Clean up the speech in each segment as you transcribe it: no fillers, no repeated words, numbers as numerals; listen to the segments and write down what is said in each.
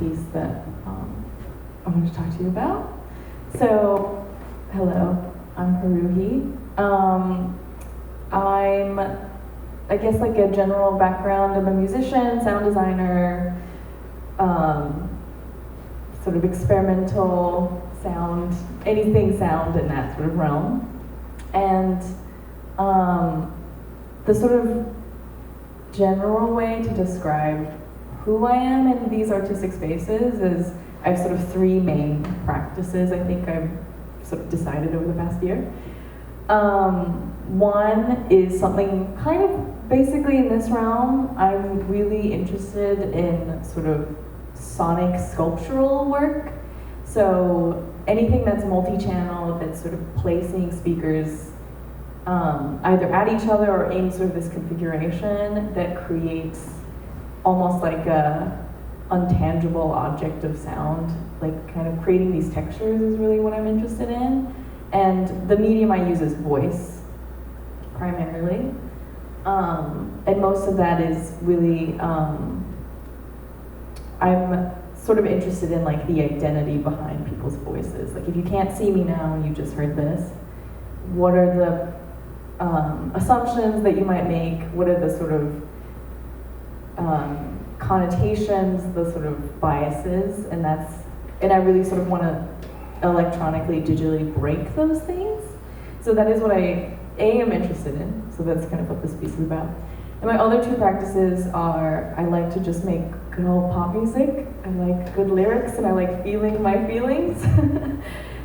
piece that I want to talk to you about. So, hello, I'm Haruhi. I'm, I guess, like a general background. I'm a musician, sound designer, sort of experimental sound, anything sound in that sort of realm. And the sort of general way to describe who I am in these artistic spaces is I have sort of three main practices I think I've sort of decided over the past year. One is something kind of basically in this realm. I'm really interested in sort of sonic sculptural work. So anything that's multi-channel, that's sort of placing speakers either at each other or in sort of this configuration that creates almost like a untangible object of sound, like kind of creating these textures is really what I'm interested in. And the medium I use is voice, primarily. And most of that is really, I'm sort of interested in like the identity behind people's voices. Like if you can't see me now and you just heard this, what are the assumptions that you might make? What are the sort of connotations, the sort of biases? And I really sort of want to electronically, digitally break those things. So that is what I am interested in. So that's kind of what this piece is about. And my other two practices are, I like to just make good old pop music. I like good lyrics and I like feeling my feelings.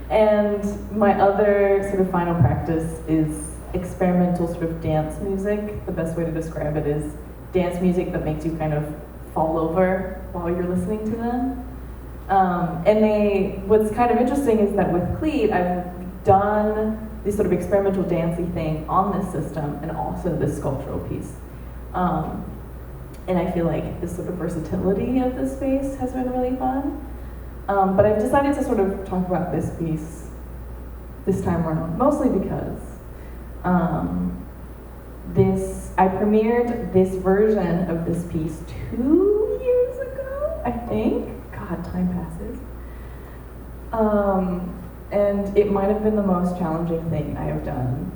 And my other sort of final practice is experimental sort of dance music. The best way to describe it is dance music that makes you kind of fall over while you're listening to them. And what's kind of interesting is that with CLEAT, I've done this sort of experimental dancey thing on this system and also this sculptural piece. And I feel like this sort of versatility of this space has been really fun. But I've decided to sort of talk about this piece this time around, mostly because I premiered this version of this piece 2 years ago, I think. God, time passes. And it might have been the most challenging thing I have done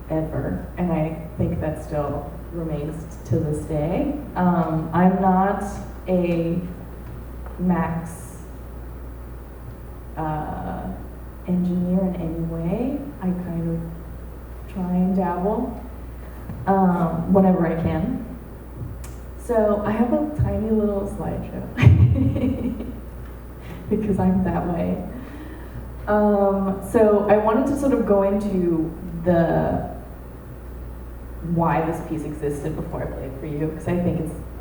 ever, and I think that still remains to this day. I'm not a Max engineer in any way. I kind of try and dabble whenever I can. So I have a tiny little slideshow because I'm that way. So I wanted to sort of go into the why this piece existed before I play it for you, because I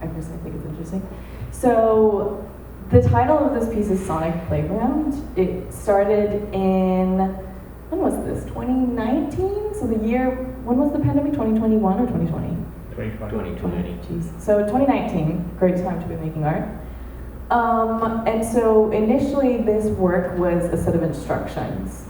personally think it's interesting. So the title of this piece is Sonic Playground. It started in, when was this, 2019? So the year, when was the pandemic, 2021 or 2020? 2020. Jeez. So 2019, great time to be making art. And so initially this work was a set of instructions.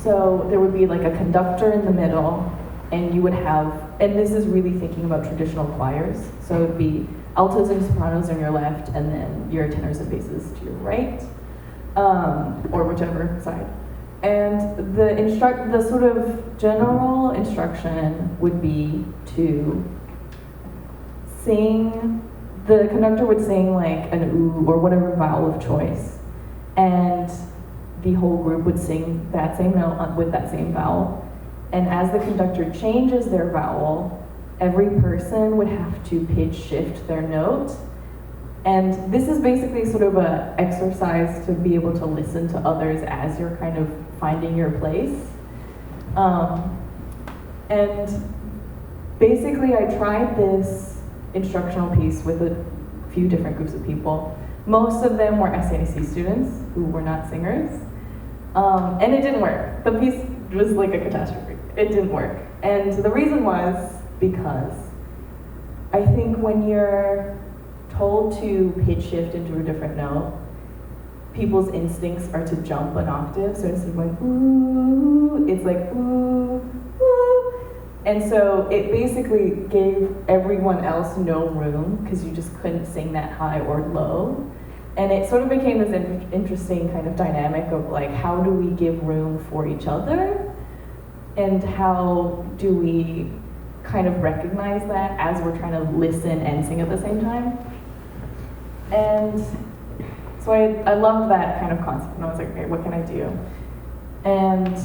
So there would be like a conductor in the middle, and you would have, and this is really thinking about traditional choirs. So it would be altos and sopranos on your left, and then your tenors and basses to your right, or whichever side. And the sort of general instruction would be to sing, the conductor would sing like an ooh or whatever vowel of choice, and the whole group would sing that same note with that same vowel. And as the conductor changes their vowel, every person would have to pitch shift their note. And this is basically sort of an exercise to be able to listen to others as you're kind of finding your place. And basically I tried this instructional piece with a few different groups of people. Most of them were SAIC students who were not singers. And it didn't work. The piece was like a catastrophe. It didn't work. And the reason was because I think when you're told to pitch shift into a different note, people's instincts are to jump an octave. So instead of going ooh, it's like ooh, ooh. And so it basically gave everyone else no room because you just couldn't sing that high or low. And it sort of became this interesting kind of dynamic of like, how do we give room for each other? And how do we kind of recognize that as we're trying to listen and sing at the same time? And so I loved that kind of concept, and I was like, okay, what can I do? And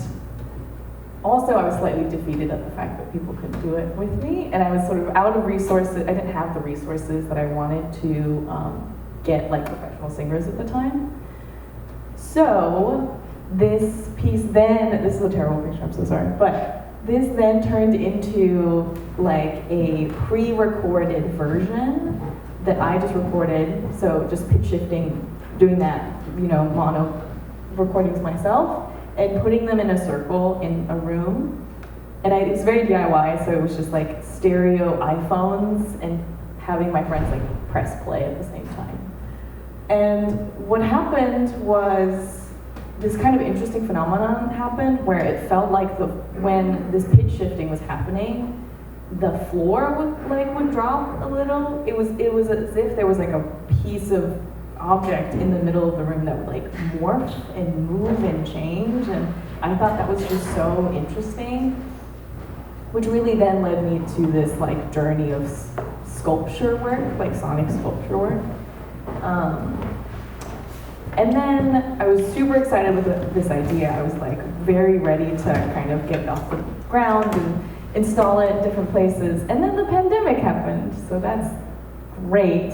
also I was slightly defeated at the fact that people couldn't do it with me, and I was sort of out of resources. I didn't have the resources that I wanted to get like professional singers at the time. So this piece then, this is a terrible picture, I'm so sorry, but this then turned into like a pre-recorded version that I just recorded, so just pitch shifting, doing that, you know, mono recordings myself, and putting them in a circle in a room. And it was very DIY, so it was just like stereo iPhones and having my friends like press play at the same time. And what happened was this kind of interesting phenomenon happened where it felt like when this pitch shifting was happening, the floor would drop a little. It was as if there was like a piece of object in the middle of the room that would like morph and move and change, and I thought that was just so interesting, which really then led me to this like journey of sculpture work, like sonic sculpture work. And then I was super excited with this idea. I was like very ready to kind of get it off the ground and install it in different places. And then the pandemic happened, so that's great.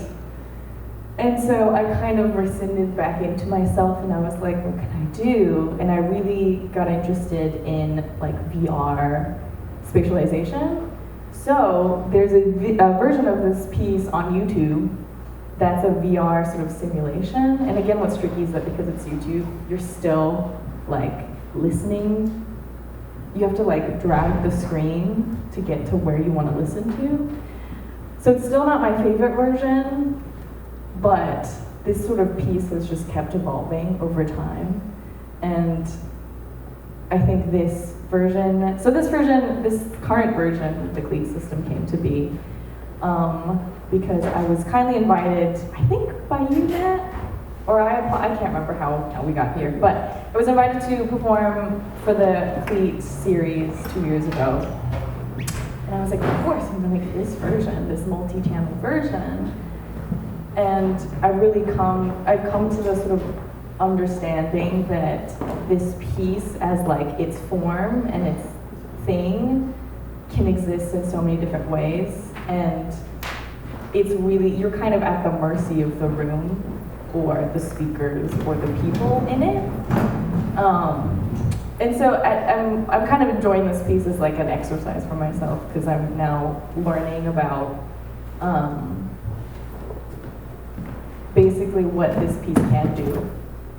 And so I kind of rescinded back into myself, and I was like, what can I do? And I really got interested in like VR spatialization. So there's a version of this piece on YouTube that's a VR sort of simulation. And again, what's tricky is that because it's YouTube, you're still like listening. You have to like drag the screen to get to where you want to listen to. So it's still not my favorite version, but this sort of piece has just kept evolving over time. And I think this version, this current version of the CLEAT system came to be because I was kindly invited, I think by you, Matt, or I can't remember how we got here, but I was invited to perform for the CLEAT Series 2 years ago. And I was like, of course, I'm gonna make this version, this multi-channel version. And I've come to the sort of understanding that this piece as like its form and its thing can exist in so many different ways. And it's really, you're kind of at the mercy of the room or the speakers or the people in it. And so I'm kind of enjoying this piece as like an exercise for myself, because I'm now learning about basically what this piece can do.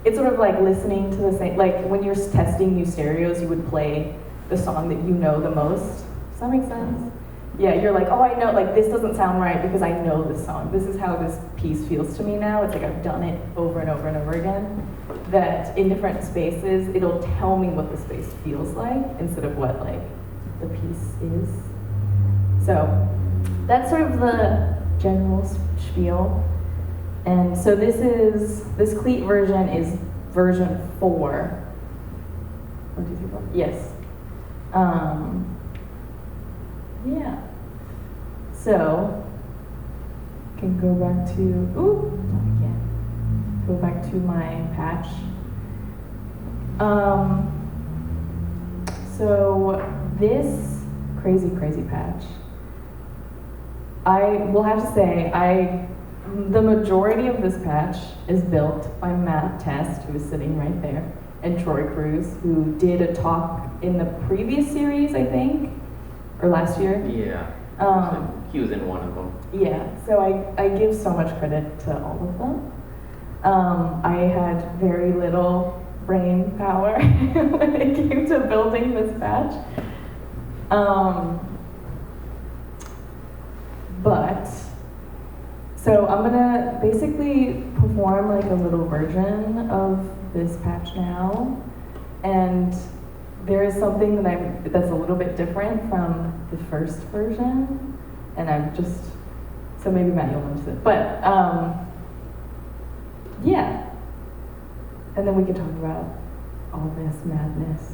It's sort of like listening to the same, like when you're testing new stereos, you would play the song that you know the most. Does that make sense? Yeah, you're like, oh, I know, like this doesn't sound right because I know this song. This is how this piece feels to me now. It's like I've done it over and over and over again. That in different spaces, it'll tell me what the space feels like instead of what like the piece is. So that's sort of the general spiel. And so this CLEAT version is version 4. 1, 2, 3, 4. Yes. Yeah. So, can go back to, I can't. Go back to my patch. So this crazy patch, I will have to say, the majority of this patch is built by Matt Test, who is sitting right there, and Troy Cruz, who did a talk in the previous series, I think, or last year. Yeah. He was in one of them. Yeah, so I give so much credit to all of them. I had very little brain power when it came to building this patch. So I'm gonna basically perform like a little version of this patch now, and there is something that's a little bit different from the first version, and so maybe Matt, you'll notice it. But Yeah. And then we could talk about all this madness.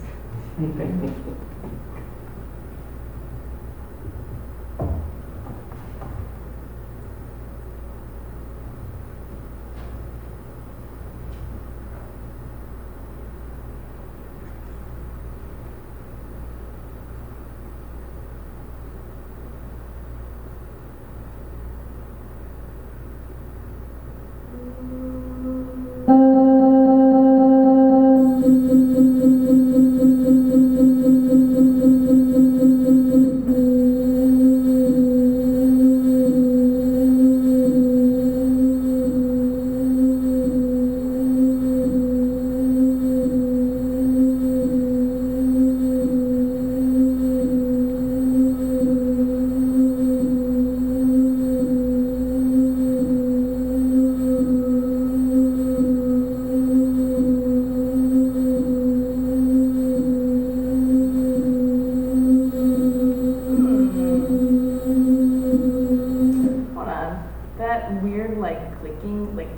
Hold on. That weird, like, clicking, like,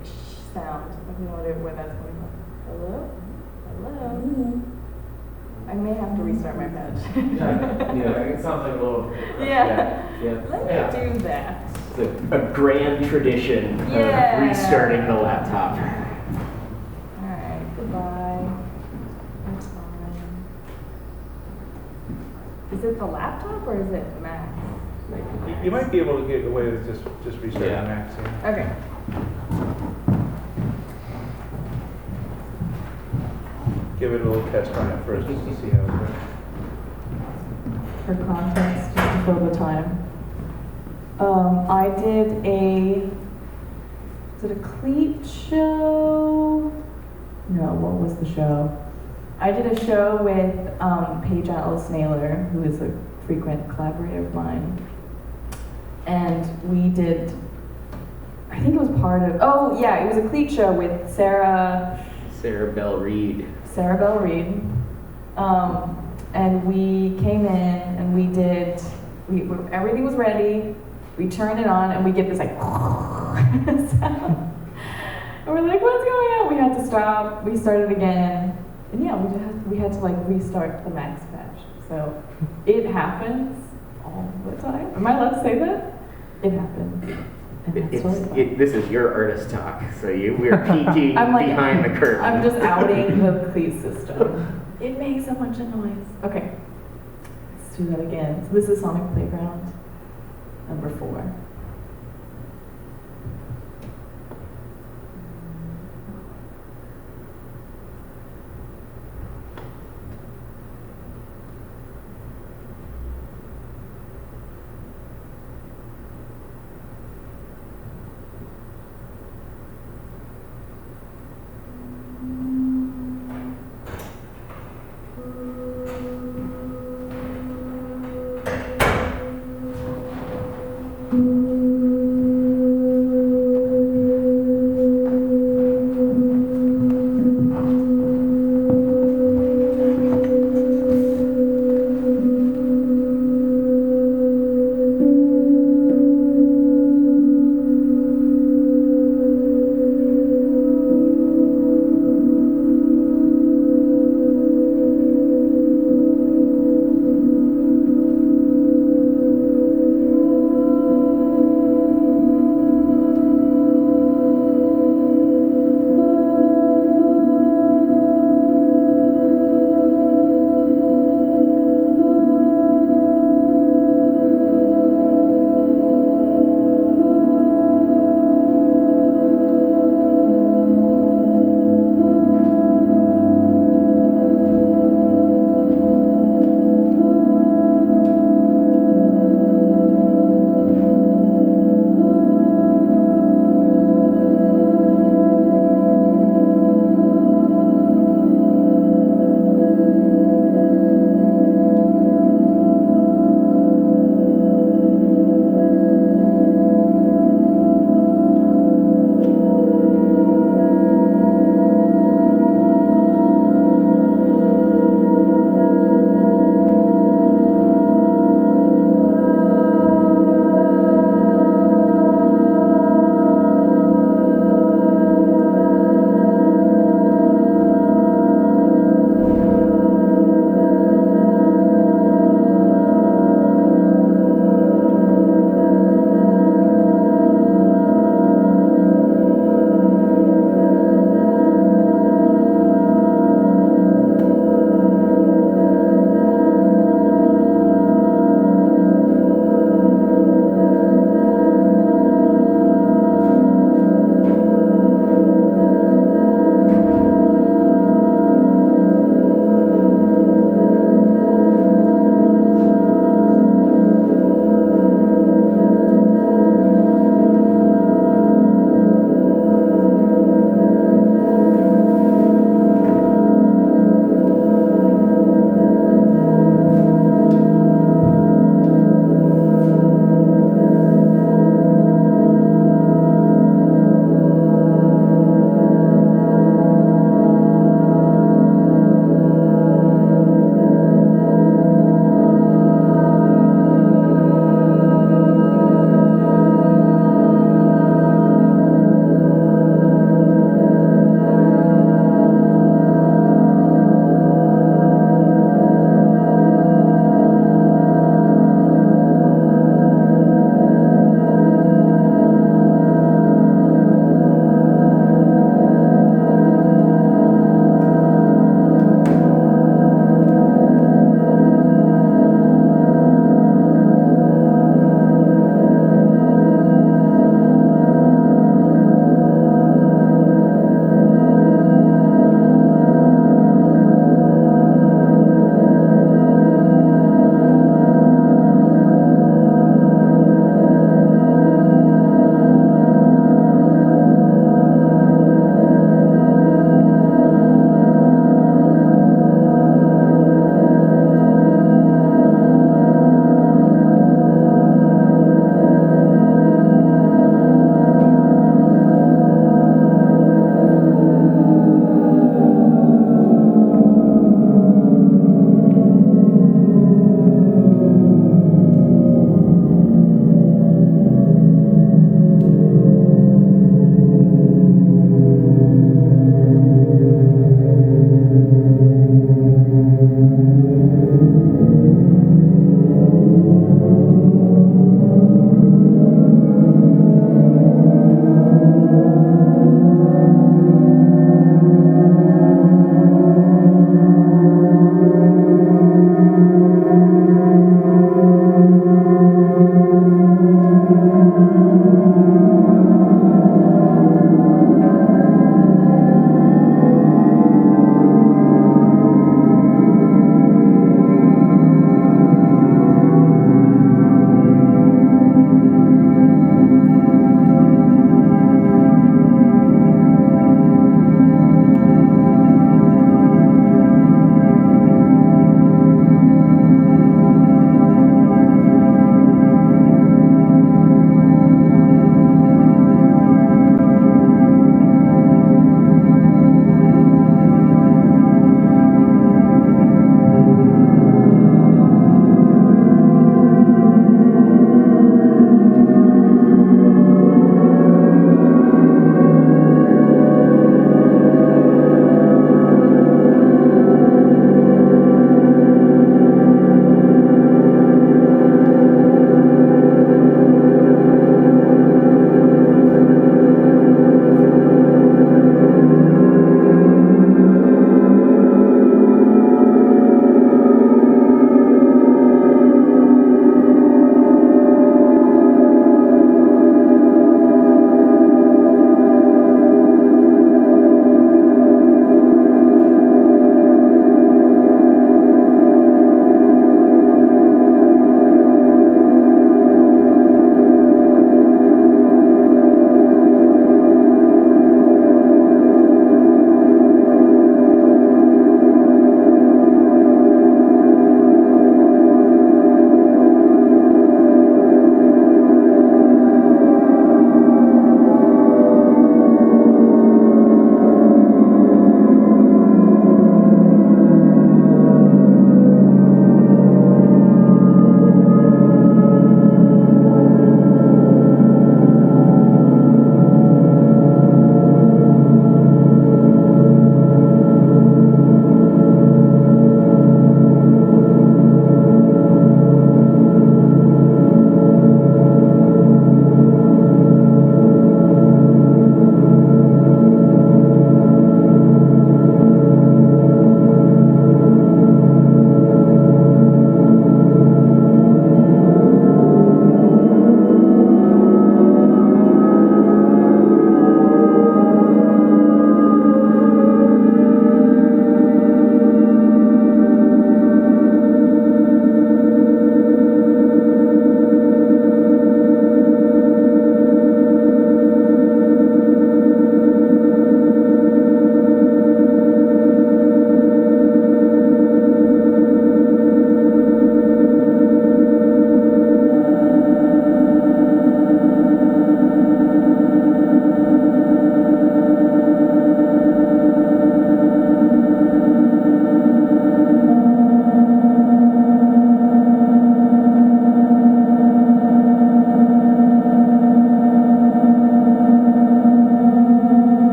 sound. I don't know where that's coming from. Hello? Hello? I may have to restart my page. Yeah, it sounds like a little. Yeah. Yeah. Let me do that. It's a grand tradition Yeah. of restarting the laptop. Alright, goodbye. That's fine. Is it the laptop or is it Mac? You might be able to get away with just restarting Yeah. Max. Yeah. Okay. Give it a little test run at first just to see how it goes. For context, just to fill the time. I did is it a CLEAT show? No, what was the show? I did a show with Paige Atlas Naylor, who is a frequent collaborator of mine. And we did, I think it was part of, oh yeah, it was a CLEAT show with Sarah Bell Reed. And we came in and we did, everything was ready. We turned it on and we get this like sound. And we're like, what's going on? We had to stop. We started again. And yeah, we had to like restart the max patch. So it happens all the time. Am I allowed to say that? It happens. And that's totally fine. This is your artist talk, so we're peeking I'm like, behind the curtain. I'm just outing the CLEAT system. It makes a bunch of noise. Okay, let's do that again. So this is Sonic Playground number 4.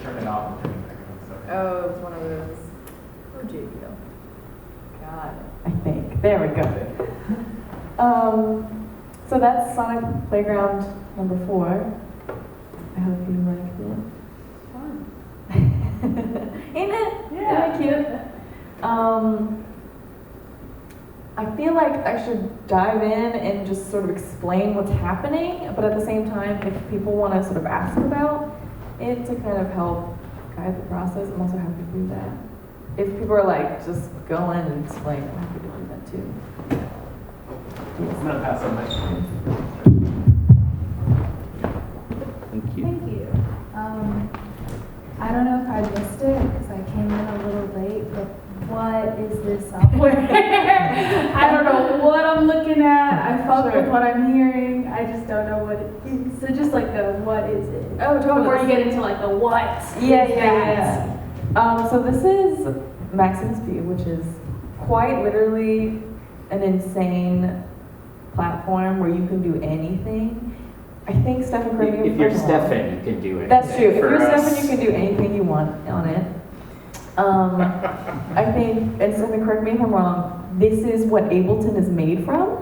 turn it off and turn it back on. So. Oh, it's one of those. Oh, JBL. Got it, I think. There we go. So that's Sonic Playground number 4. I hope you liked it. Fun. Ain't it? Yeah. Isn't it cute? I feel like I should dive in and just sort of explain what's happening, but at the same time, if people want to sort of ask about it to kind of help guide the process, I'm also happy to do that. If people are like, just go in and explain, I'm happy to do that too. I'm gonna pass on my screen. Thank you. Thank you. I don't know if I missed it because I came in a little late, but what is this software? I don't know what I'm looking at. I fuck with what I'm hearing. I just don't know what it is. So just like the what is it? Oh, totally. Before you get into like the what. Yeah. So this is Maxim's View, which is quite literally an insane platform where you can do anything. I think Stefan, correct me If you're I'm wrong. Stefan, you can do it. That's true. If For you're us. Stefan, you can do anything you want on it. I think, and Stefan, correct me if I'm wrong, this is what Ableton is made from?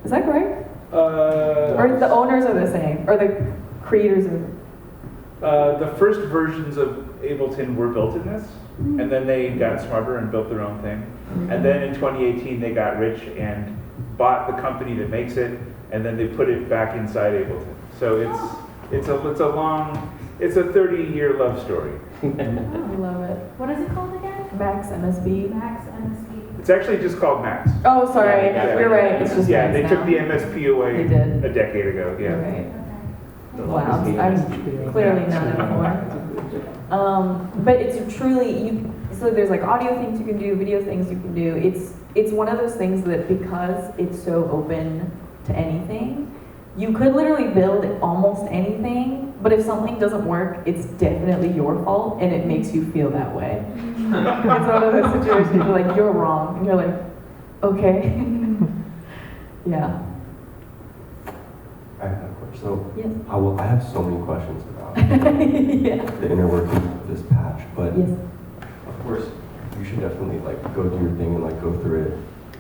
Is that correct? Or the owners are the same? Or the creators are? The first versions of Ableton were built in this, and then they got smarter and built their own thing. And then in 2018, they got rich and bought the company that makes it, and then they put it back inside Ableton. So it's a 30-year love story. I love it. What is it called again? Max MSB. Max MSP. It's actually just called Max. Oh, sorry. Yeah, You're right. It's just Yeah, Max they now. took the MSP away They did. a decade ago. Yeah. You're right. Okay. Wow, I'm clearly not anymore. But it's truly, so there's like audio things you can do, video things you can do. It's one of those things that because it's so open to anything, you could literally build almost anything, but if something doesn't work, it's definitely your fault and it makes you feel that way. It's one of those situations where like, you're wrong, and you're like, okay. Yeah. I have a question. So Yes. I have so many questions about Yeah. the inner workings of this patch, but Yes. of course you should definitely like go do your thing and like go through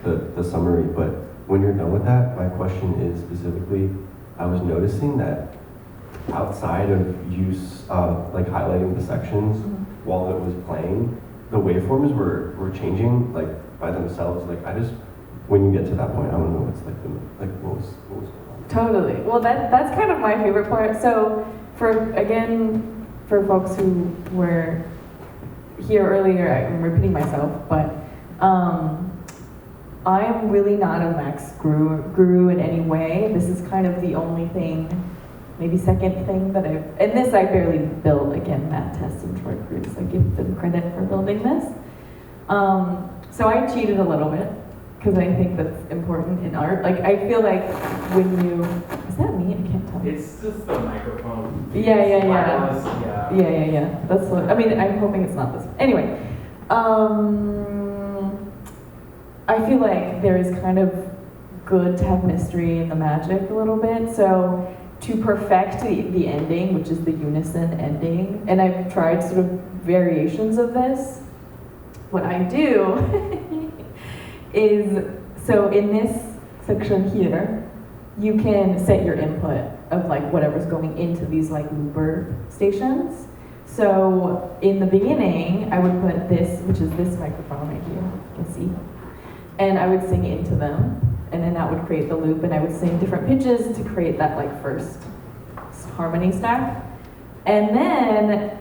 it, the summary. But when you're done with that, my question is specifically, I was noticing that outside of use like highlighting the sections while it was playing, the waveforms were changing like by themselves. Like when you get to that point, I don't know what's like what was going on. Totally. Well, that's kind of my favorite part. So, for folks who were here earlier, I'm repeating myself, but I'm really not a Max guru in any way. This is kind of the only thing, maybe second thing that and this I barely build. Again, Matt Test and Troy Cruz, I give them credit for building this. So I cheated a little bit, because I think that's important in art. Like, I feel like when is that me? I can't tell. It's just the microphone. Yeah. Wireless, yeah. Yeah. That's what, I mean, I'm hoping it's not this. Anyway, I feel like there is kind of good to have mystery in the magic a little bit. So to perfect the ending, which is the unison ending, and I've tried sort of variations of this, what I do is, so in this section here, you can set your input of like whatever's going into these like looper stations. So in the beginning, I would put this, which is this microphone right here, you can see, and I would sing into them, and then that would create the loop, and I would sing different pitches to create that like first harmony stack. And then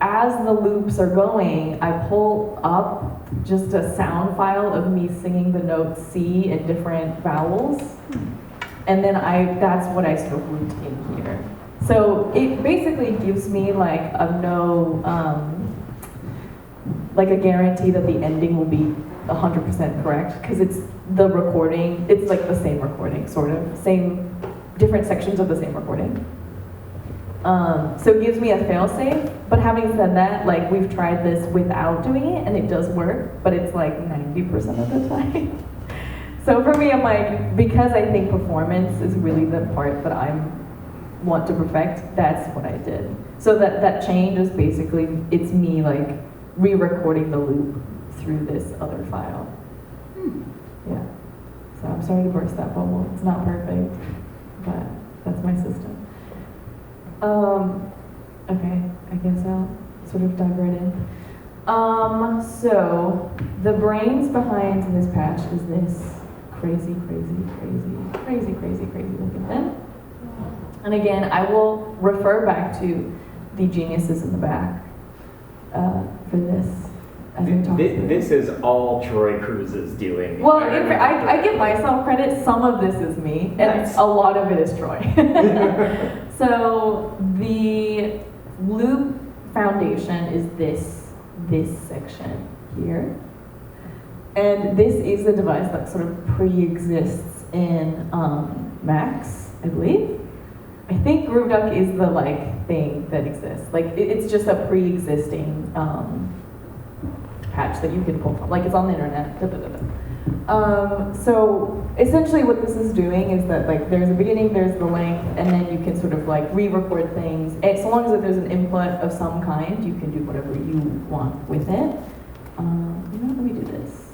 as the loops are going, I pull up just a sound file of me singing the note C and different vowels. And then that's what I sort of looped in here. So it basically gives me like like a guarantee that the ending will be 100% correct, because it's the recording, it's like the same recording, sort of, different sections of the same recording. So it gives me a fail-safe, but having said that, like we've tried this without doing it, and it does work, but it's like 90% of the time. So for me, I'm like, because I think performance is really the part that I want to perfect, that's what I did. So that change is basically, it's me like re-recording the loop through this other file. Yeah. So I'm sorry to burst that bubble. It's not perfect, but that's my system. Okay, I guess I'll sort of dive right in. So the brains behind this patch is this crazy looking thing. And again, I will refer back to the geniuses in the back for this. As we talk through. This is all Troy Cruz is doing. Well, I give myself credit. Some of this is me, and Nice. a lot of it is Troy. So the loop foundation is this section here. And this is a device that sort of pre-exists in Macs, I believe. I think GrooveDuck is the like thing that exists. Like it's just a pre-existing patch that you can pull from. Like it's on the internet. So essentially what this is doing is that like there's a beginning, there's the length, and then you can sort of like re-record things. And so long as there's an input of some kind, you can do whatever you want with it. You know, let me do this.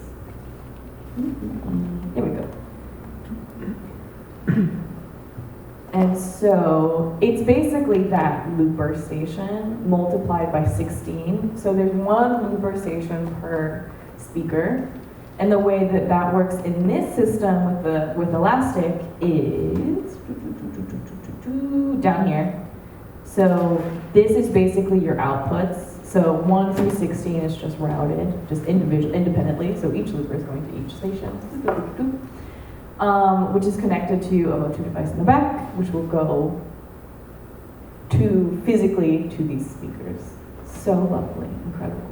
There we go. And so it's basically that looper station multiplied by 16. So there's one looper station per speaker. And the way that that works in this system with Elastic is down here. So this is basically your outputs. So 1 through 16 is just routed, just independently. So each looper is going to each station, which is connected to a Motu device in the back, which will go physically to these speakers. So lovely, incredible.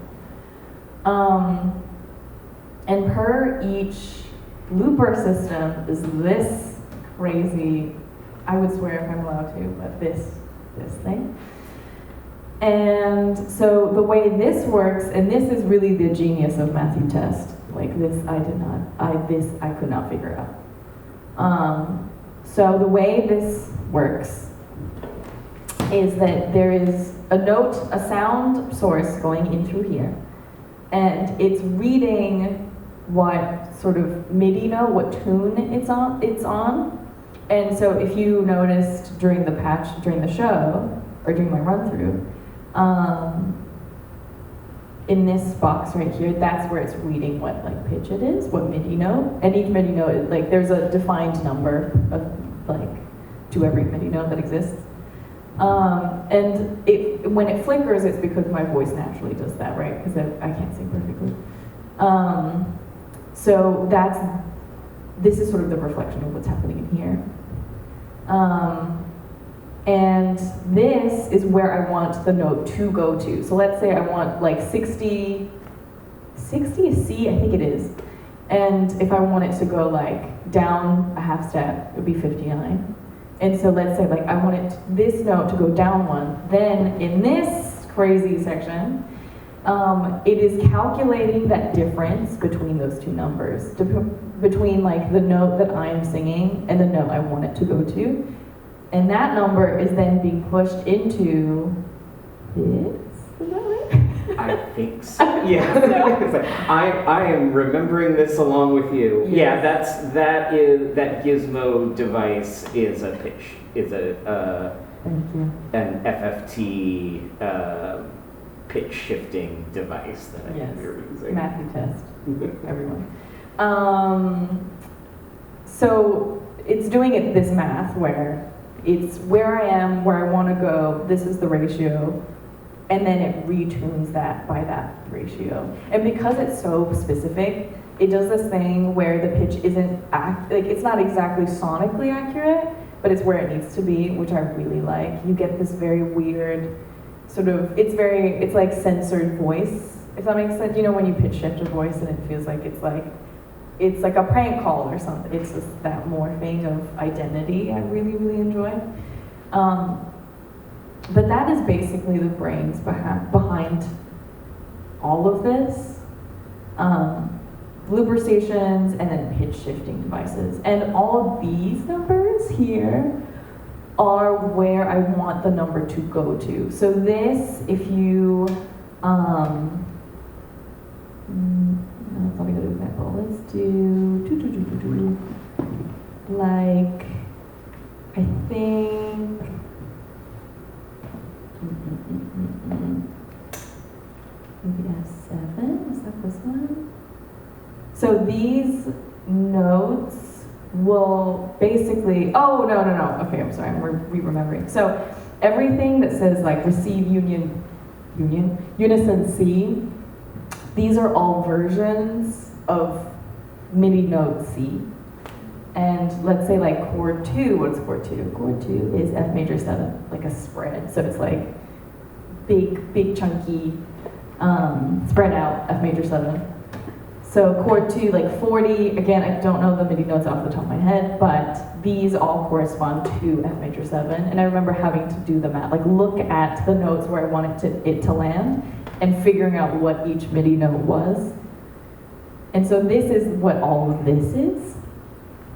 And per each looper system is this crazy, I would swear if I'm allowed to, but this thing. And so the way this works, and this is really the genius of Matthew Test, like this I could not figure out. So the way this works is that there is a sound source going in through here, and it's reading what sort of MIDI note, what tune it's on. And so if you noticed during the show, or during my run through, in this box right here, that's where it's reading what like pitch it is, what MIDI note. And each MIDI note, like there's a defined number of like to every MIDI note that exists. And when it flickers, it's because my voice naturally does that, right? Because I can't sing perfectly. So this is sort of the reflection of what's happening in here. And this is where I want the note to go to. So let's say I want like 60 is C, I think it is. And if I want it to go like down a half step, it would be 59. And so let's say like I want this note to go down one. Then in this crazy section, it is calculating that difference between those two numbers, between like the note that I'm singing and the note I want it to go to. And that number is then being pushed into this, is that right? I think so. Yeah. It's like, I am remembering this along with you. Yes. Yeah, that gizmo device is a pitch. Is Thank you. an FFT pitch shifting device that I think we were using. Matthew Test, everyone. So it's doing this math where it's where I am, where I want to go, this is the ratio, and then it retunes that by that ratio. And because it's so specific, it does this thing where the pitch isn't, it's not exactly sonically accurate, but it's where it needs to be, which I really like. You get this very weird sort of, it's like censored voice, if that makes sense. You know when you pitch shift a voice and it feels like it's like a prank call or something. It's just that morphing of identity I really, really enjoy. But that is basically the brains behind all of this. Looper stations and then pitch shifting devices. And all of these numbers here are where I want the number to go to. So this, if you, that's not a good example. Let's do, like, I think, maybe S7, is that this one? So these notes will basically, oh, no. Okay, I'm sorry, I'm re-remembering. So everything that says like receive unison C, these are all versions of MIDI note C. And let's say like chord 2, what's chord 2? Chord 2 is F major 7, like a spread. So it's like big chunky, spread out F major 7. So chord 2, like 40, again, I don't know the MIDI notes off the top of my head, but these all correspond to F major 7. And I remember having to do the math, like look at the notes where I wanted it to land and figuring out what each MIDI note was. And so this is what all of this is.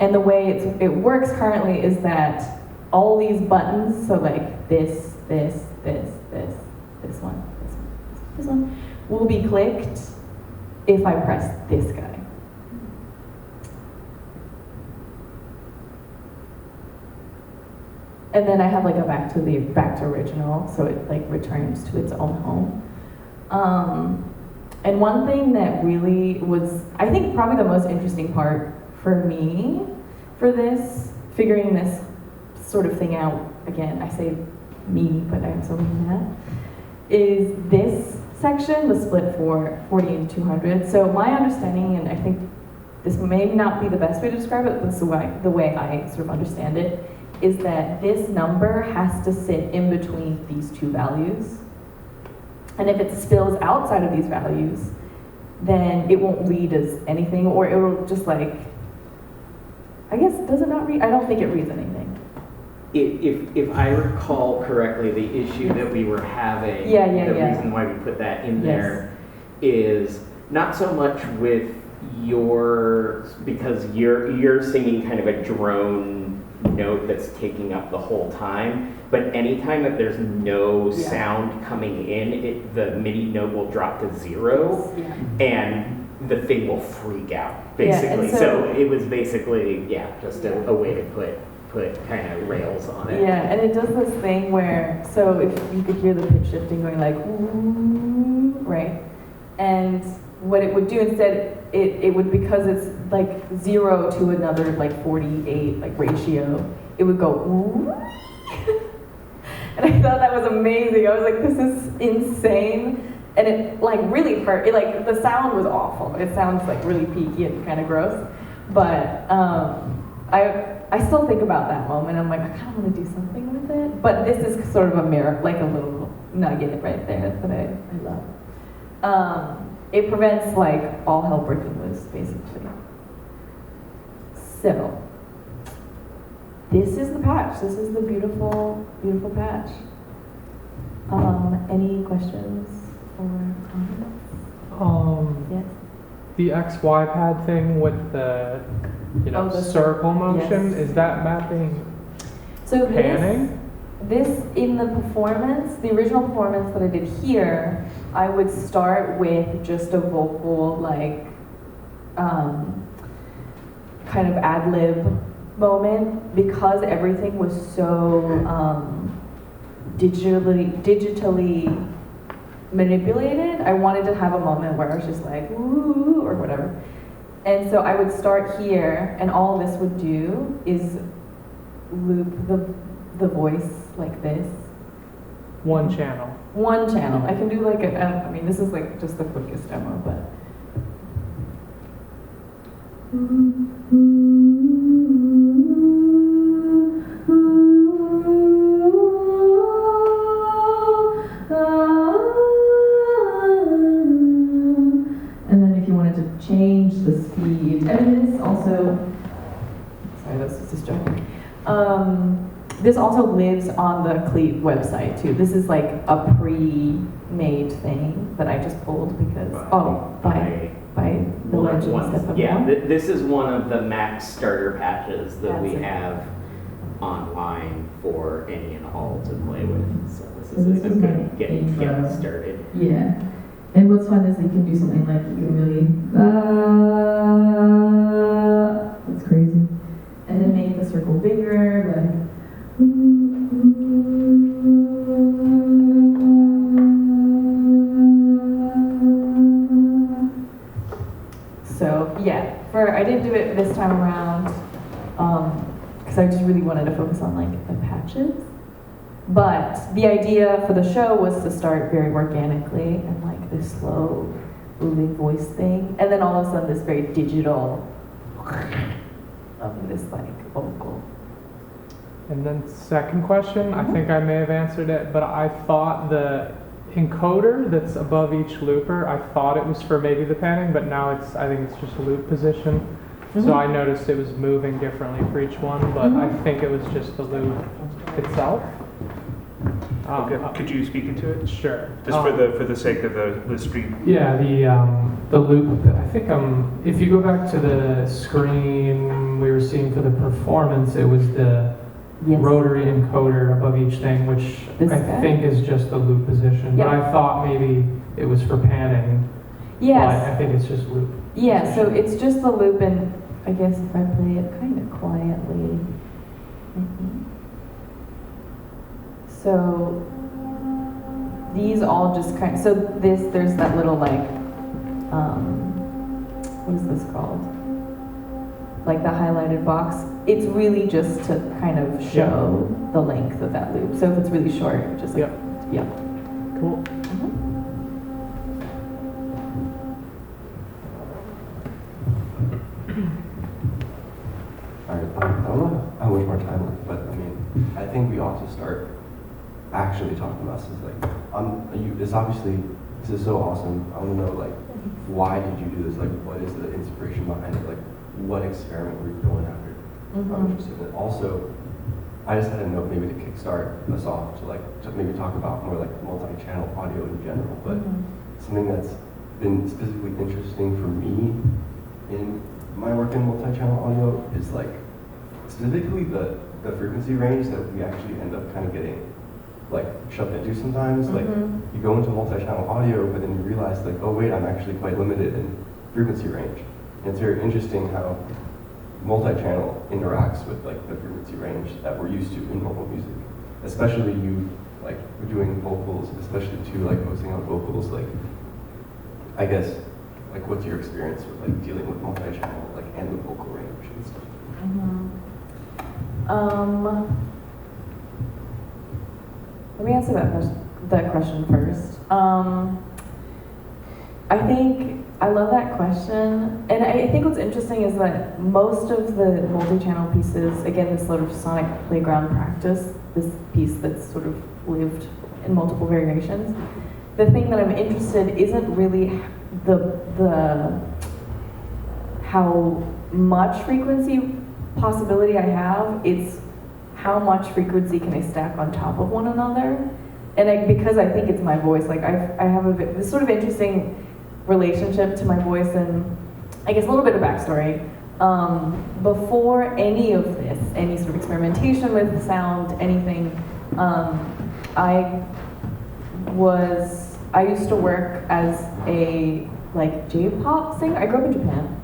And the way it works currently is that all these buttons, so like this one, will be clicked if I press this guy. And then I have like a back to original, so it like returns to its own home. And one thing that really was, I think probably the most interesting part for me for this, figuring this sort of thing out, again, I say me, but I'm so mad, is this section, the split for 40 and 200. So my understanding, and I think this may not be the best way to describe it, but it's the way I sort of understand it, is that this number has to sit in between these two values. And if it spills outside of these values, then it won't read as anything, or it will just like, I guess, does it not read? I don't think it reads anything. If I recall correctly, the issue that we were having, the reason why we put that in there is not so much with because you're singing kind of a drone note that's taking up the whole time, but anytime that there's no sound coming in, the MIDI note will drop to 0, and the thing will freak out, basically. So it was basically, just a way to put kind of rails on it. Yeah, and it does this thing where, so if you could hear the pitch shifting going like, ooh, right? And what it would do instead, it would, because it's like 0 to another like 48 like ratio, it would go ooh. And I thought that was amazing. I was like, this is insane. And it like really hurt. It like, the sound was awful. It sounds like really peaky and kind of gross. But I still think about that moment. I'm like, I kind of want to do something with it. But this is sort of a mirror, like a little nugget right there that I love. It prevents like all hell breaking loose, basically. So, this is the patch. This is the beautiful, beautiful patch. Any questions or comments? Yes? The XY pad thing with the, the circle motion, yes. Is that mapping So panning? This in the performance, the original performance that I did here, I would start with just a vocal, like, kind of ad-lib moment, because everything was so digitally manipulated. I wanted to have a moment where I was just like, ooh, or whatever. And so I would start here, and all this would do is loop the voice like this. One channel. One channel. I can do like I mean, this is like just the quickest demo, but. And then if you wanted to change the speed, and this also, sorry, this is distracting. This also lives on the CLEAT website too. This is like a pre-made thing that I just pulled because, by the legends that put this is one of the Mac starter patches that we have online for any and all to play with. So this So is this a is good like getting intro. started. Yeah. And what's fun is you can do something like you can really, that's crazy. And then make the circle bigger, like, so yeah, I didn't do it this time around, because I just really wanted to focus on like the patches. But the idea for the show was to start very organically and like this slow moving voice thing, and then all of a sudden this very digital of this like vocal. And then second question, I think I may have answered it, but I thought the encoder that's above each looper, I thought it was for maybe the panning, but now I think it's just loop position. So I noticed it was moving differently for each one, but I think it was just the loop itself. Okay. Could you speak into it? Sure. Just for the sake of the stream. Yeah, the loop. I think if you go back to the screen we were seeing for the performance, it was the rotary encoder above each thing, which This I guy? think is just the loop position. But Yeah. I thought maybe it was for panning. Yes. But I think it's just loop. Yeah, so it's just the loop, and I guess if I play it kind of quietly, I think. So these all just there's that little like, what is this called? Like the highlighted box. It's really just to kind of show the length of that loop. So if it's really short, just like, yeah. Cool. All right, I don't know how much more time left, but I mean, I think we ought to start actually talking about this. This is so awesome. I want to know, like, why did you do this? Like, what is the inspiration behind it? Like, what experiment were you going after? I'm interested in it. Also, I just had a note maybe to kickstart us off to maybe talk about more like multi-channel audio in general, but something that's been specifically interesting for me in my work in multi-channel audio is like specifically the frequency range that we actually end up kind of getting like shoved into sometimes. Like you go into multi-channel audio, but then you realize like, oh wait, I'm actually quite limited in frequency range. And it's very interesting how multi-channel interacts with like the frequency range that we're used to in vocal music. Especially you like doing vocals, especially too like posting on vocals, like I guess like what's your experience with like dealing with multi-channel like and the vocal range and stuff? Let me answer that question first. I think I love that question, and I think what's interesting is that most of the multi-channel pieces, again, this sort of sonic playground practice, this piece that's sort of lived in multiple variations, the thing that I'm interested isn't really the how much frequency possibility I have, it's how much frequency can I stack on top of one another. And because I think it's my voice, like I have this sort of interesting relationship to my voice, and I guess a little bit of backstory. Before any of this, any sort of experimentation with sound, anything, I used to work as a like J-pop singer. I grew up in Japan.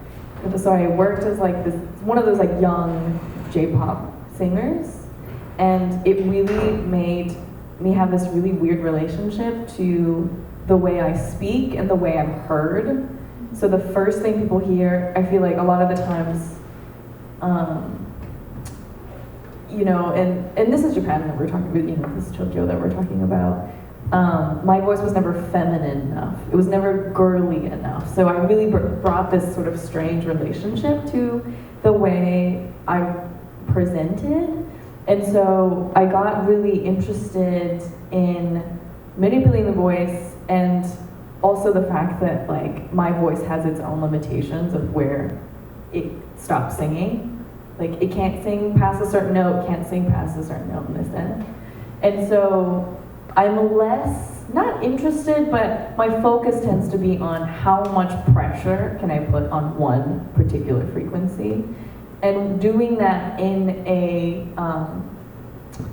So I worked as like one of those like young J-pop singers, and it really made me have this really weird relationship to the way I speak and the way I'm heard. So the first thing people hear, I feel like a lot of the times, and this is Japan that we're talking about, this is Tokyo that we're talking about. My voice was never feminine enough. It was never girly enough. So I really brought this sort of strange relationship to the way I presented. And so I got really interested in manipulating the voice, and also the fact that like my voice has its own limitations of where it stops singing. Like it can't sing past a certain note, can't sing past a certain note in this end. And so I'm less, not interested, but my focus tends to be on how much pressure can I put on one particular frequency. And doing that in a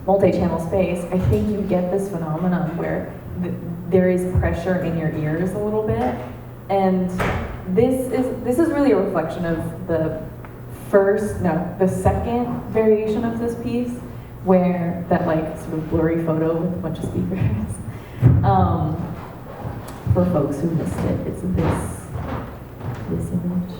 multi-channel space, I think you get this phenomenon where there is pressure in your ears a little bit. And this is really a reflection of the second variation of this piece, where that like sort of blurry photo with a bunch of speakers. For folks who missed it, it's this image.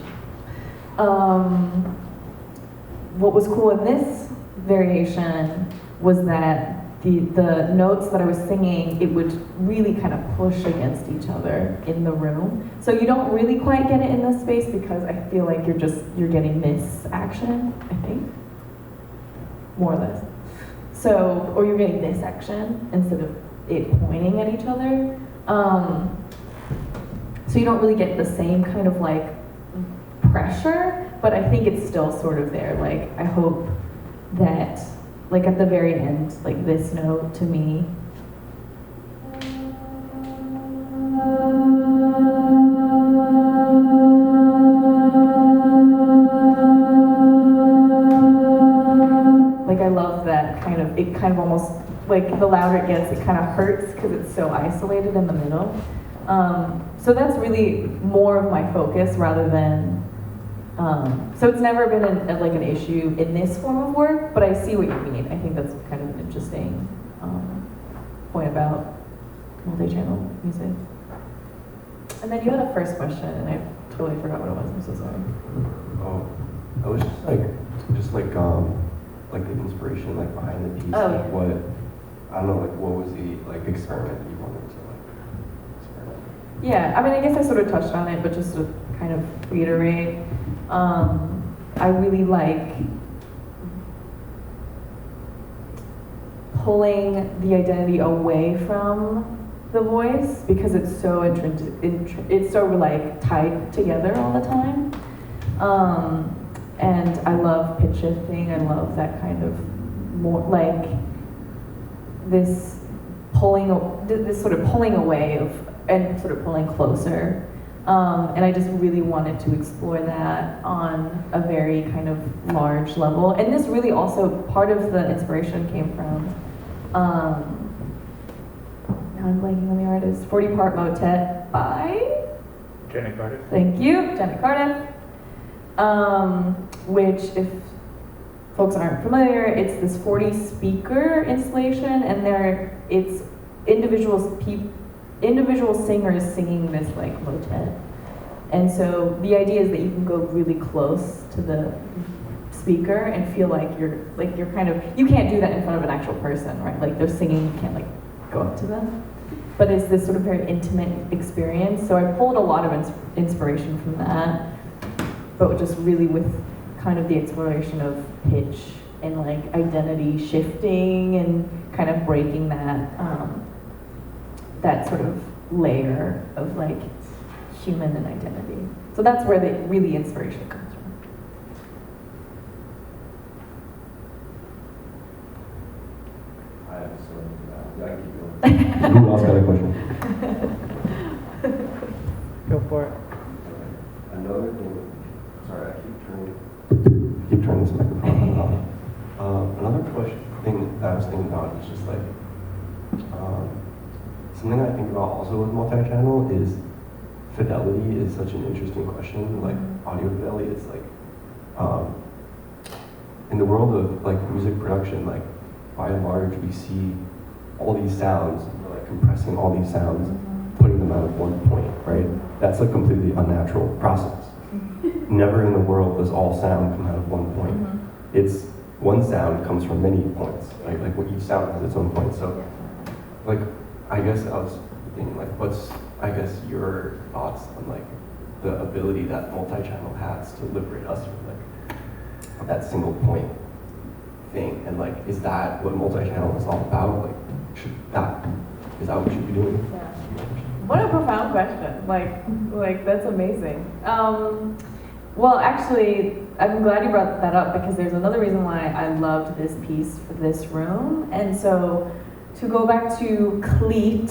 What was cool in this variation was that the notes that I was singing, it would really kind of push against each other in the room. So you don't really quite get it in this space because I feel like you're getting this action, I think, more or less. So, or you're getting this action instead of it pointing at each other. So you don't really get the same kind of like pressure, but I think it's still sort of there. Like, I hope that, like at the very end, like this note to me, like I love that kind of, it kind of almost, like the louder it gets, it kind of hurts because it's so isolated in the middle. So that's really more of my focus rather than, so it's never been like an issue in this form of work, but I see what you mean. I think that's kind of an interesting point about multi-channel music. And then you had a first question, and I totally forgot what it was. I'm so sorry. Oh, I was just like the inspiration like behind the piece. Oh, like yeah. What, I don't know, like what was the like experiment you wanted to like experiment? Yeah, I mean, I guess I sort of touched on it, but just to kind of reiterate, I really like pulling the identity away from the voice because it's so it's so like tied together all the time. And I love pitch shifting. I love that kind of more like this sort of pulling away and sort of pulling closer. And I just really wanted to explore that on a very kind of large level. And this really also, part of the inspiration came from, now I'm blanking on the artist, 40-part motet by? Janet Cardiff. Thank you, Janet Cardiff. Which, if folks aren't familiar, it's this 40-speaker installation, and it's individual singers singing this like motet. And so the idea is that you can go really close to the speaker and feel like you're kind of, you can't do that in front of an actual person, right? Like they're singing, you can't like go up to them. But it's this sort of very intimate experience. So I pulled a lot of inspiration from that, but just really with kind of the exploration of pitch and like identity shifting and kind of breaking that that sort of layer of like human and identity. So that's where the really inspiration comes from. I have so yeah, I can keep going. Who else got a question? Go for it. Another thing, sorry, I keep turning this microphone on. Another thing that I was thinking about is just like, something I think about also with multi-channel is fidelity is such an interesting question. Like audio fidelity is like, in the world of like music production, like by and large we see all these sounds, we're like compressing all these sounds, putting them out at one point, right? That's a completely unnatural process. Never in the world does all sound come out of one point. It's one sound comes from many points, right? Like what each sound has its own point. So, like, I guess I was thinking, like, what's, I guess, your thoughts on like the ability that multi-channel has to liberate us from like that single point thing, and like, is that what multi-channel is all about? Like, is that what we should be doing? Yeah. What a profound question. Like that's amazing. Well, actually, I'm glad you brought that up because there's another reason why I loved this piece for this room. And so, to go back to CLEAT,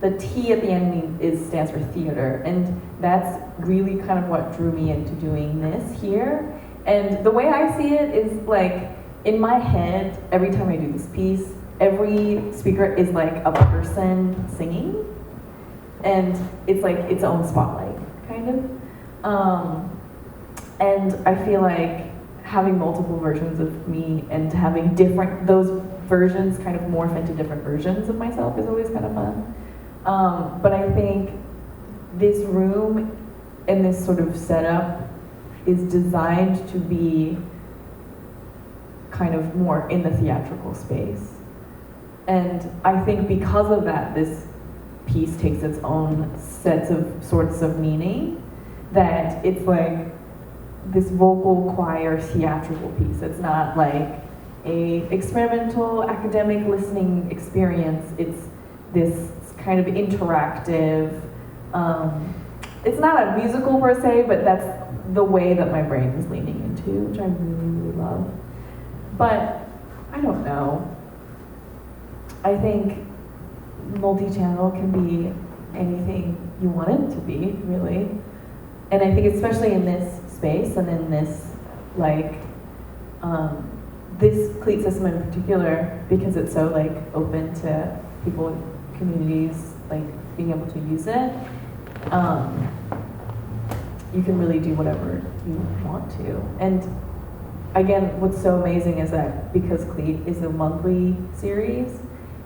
the T at the end stands for theater, and that's really kind of what drew me into doing this here. And the way I see it is like, in my head, every time I do this piece, every speaker is like a person singing. And it's like its own spotlight, kind of. And I feel like having multiple versions of me and having those versions kind of morph into different versions of myself is always kind of fun. But I think this room and this sort of setup is designed to be kind of more in the theatrical space. And I think because of that, this piece takes its own sorts of meaning, that it's like this vocal choir theatrical piece. It's not like a experimental academic listening experience. It's this kind of interactive, it's not a musical per se, but that's the way that my brain is leaning into, which I really, really love. But I don't know. I think multi-channel can be anything you want it to be, really. And I think especially in this space and in this, like, this CLEAT system in particular, because it's so like open to people in communities, like being able to use it, you can really do whatever you want to. And again, what's so amazing is that because CLEAT is a monthly series,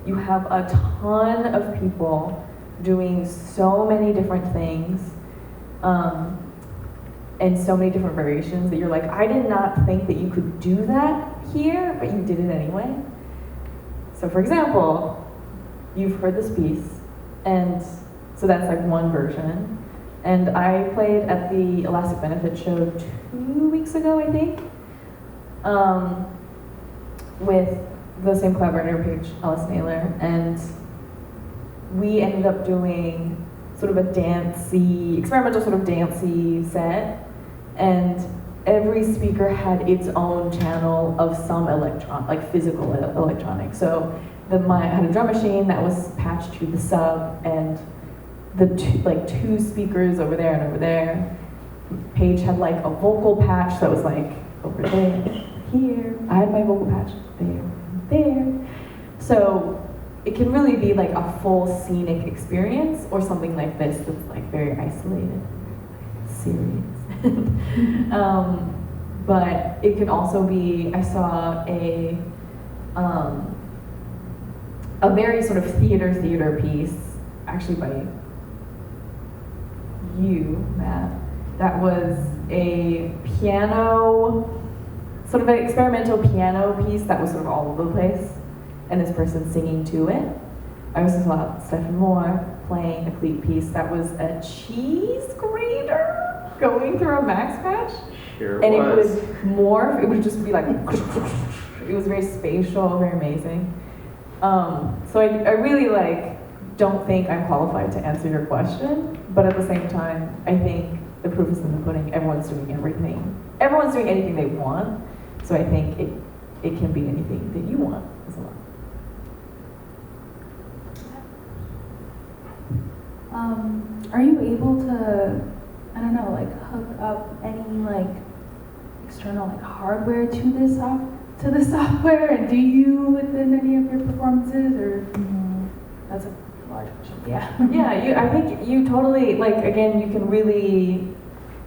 you have a ton of people doing so many different things, and so many different variations that you're like, I did not think that you could do that here, but you did it anyway. So for example, you've heard this piece, and so that's like one version. And I played at the Elastic Benefit show 2 weeks ago, I think, with the same collaborator, Paige Ellis Naylor, and we ended up doing sort of a experimental sort of dancey set, and every speaker had its own channel of some physical electronics. So I had a drum machine that was patched to the sub, and the two speakers over there and over there. Paige had like a vocal patch that was like over there, here. I had my vocal patch there. So it can really be like a full scenic experience, or something like this that's like very isolated, serious. But it can also be, I saw a very sort of theater piece, actually by you, Matt, that was a piano, sort of an experimental piano piece that was sort of all over the place, and this person singing to it. I also saw Stephen Moore playing a CLEAT piece that was a cheese grater going through a max patch. Sure and was. It would morph, it would just be like, it was very spatial, very amazing. So I really don't think I'm qualified to answer your question, but at the same time, I think the proof is in the pudding. Everyone's doing everything. Everyone's doing anything they want, so I think it can be anything that you want as well. Are you able to, I don't know, hook up any external hardware to this software? And do you within any of your performances, or that's a large question? Yeah. Yeah, I think you totally again, you can really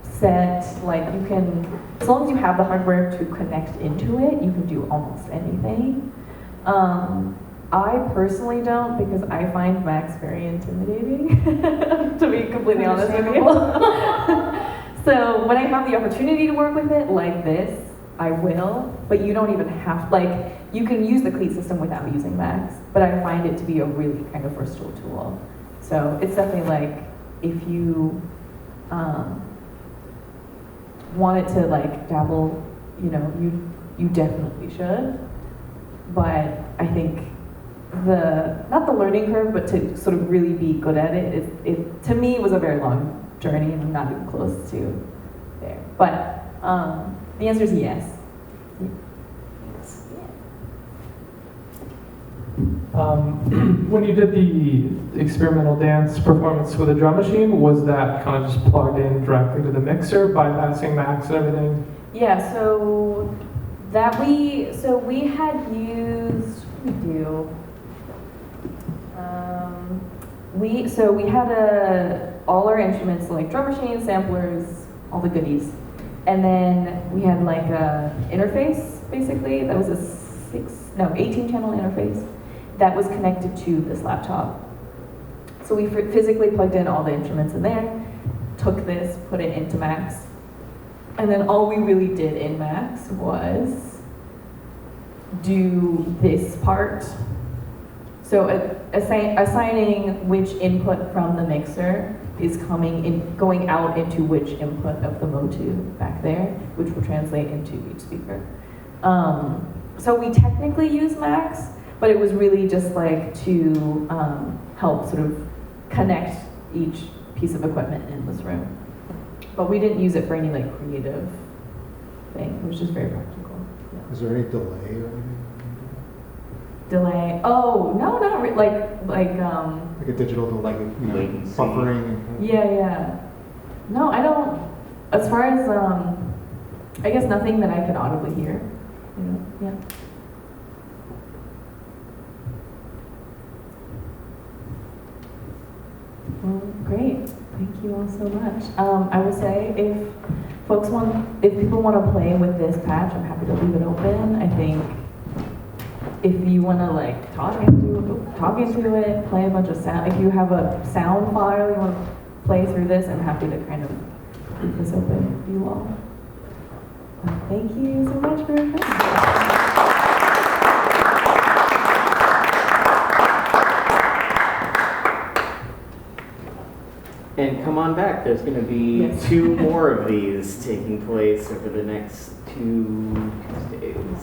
set you can, as long as you have the hardware to connect into it, you can do almost anything. I personally don't, because I find Max very intimidating, to be completely honest with you. So when I have the opportunity to work with it like this, I will, but you don't even have, you can use the CLEAT system without using Max, but I find it to be a really kind of versatile tool. So it's definitely if you wanted to dabble, you definitely should. But I think not the learning curve, but to sort of really be good at it, to me was a very long journey, and I'm not even close to there. But the answer is yes. When you did the experimental dance performance with a drum machine, was that kind of just plugged in directly to the mixer, bypassing Max and everything? Yeah, so we had used, what did we do? We had all our instruments, so like drum machines, samplers, all the goodies. And then we had like a interface, basically, that was a 18 channel interface that was connected to this laptop. So we physically plugged in all the instruments in there, took this, put it into Max, and then all we really did in Max was do this part. So assigning which input from the mixer is going out into which input of the Motu back there, which will translate into each speaker. So we technically use Max, but it was really just like to help sort of connect each piece of equipment in this room. But we didn't use it for any like creative thing. It was just very practical. Yeah. Is there any delay or anything? Delay? Oh no, not like Like a digital delay, Latency. buffering. Yeah. No, I don't. As far as I guess nothing that I could audibly hear. You know, yeah. Well, great. Thank you all so much. I will say if people want to play with this patch, I'm happy to leave it open. I think if you want to like talk into it, play a bunch of sound. If you have a sound file you want to play through this, I'm happy to kind of leave this open for you all. Thank you so much for coming. And come on back, there's going to be Yes. 2 more of these taking place over the next 2 Tuesdays.